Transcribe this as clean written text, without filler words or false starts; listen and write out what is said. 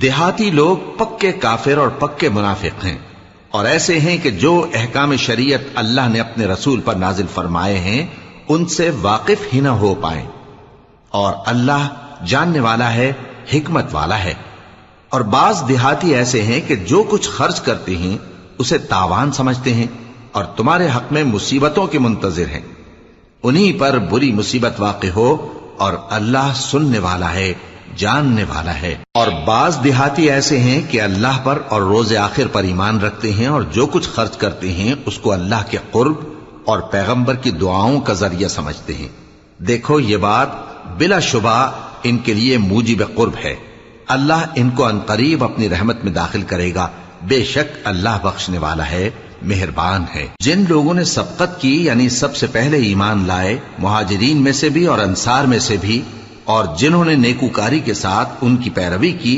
دیہاتی لوگ پکے کافر اور پکے منافق ہیں، اور ایسے ہیں کہ جو احکام شریعت اللہ نے اپنے رسول پر نازل فرمائے ہیں ان سے واقف ہی نہ ہو پائیں، اور اللہ جاننے والا ہے، حکمت والا ہے۔ اور بعض دیہاتی ایسے ہیں کہ جو کچھ خرچ کرتے ہیں اسے تاوان سمجھتے ہیں اور تمہارے حق میں مصیبتوں کے منتظر ہیں، انہی پر بری مصیبت واقع ہو، اور اللہ سننے والا ہے، جاننے والا ہے۔ اور بعض دیہاتی ایسے ہیں کہ اللہ پر اور روز آخر پر ایمان رکھتے ہیں، اور جو کچھ خرچ کرتے ہیں اس کو اللہ کے قرب اور پیغمبر کی دعاؤں کا ذریعہ سمجھتے ہیں۔ دیکھو یہ بات بلا شبہ ان کے لیے موجب قرب ہے، اللہ ان کو عنقریب اپنی رحمت میں داخل کرے گا، بے شک اللہ بخشنے والا ہے، مہربان ہے۔ جن لوگوں نے سبقت کی یعنی سب سے پہلے ایمان لائے، مہاجرین میں سے بھی اور انصار میں سے بھی، اور جنہوں نے نیکوکاری کے ساتھ ان کی پیروی کی،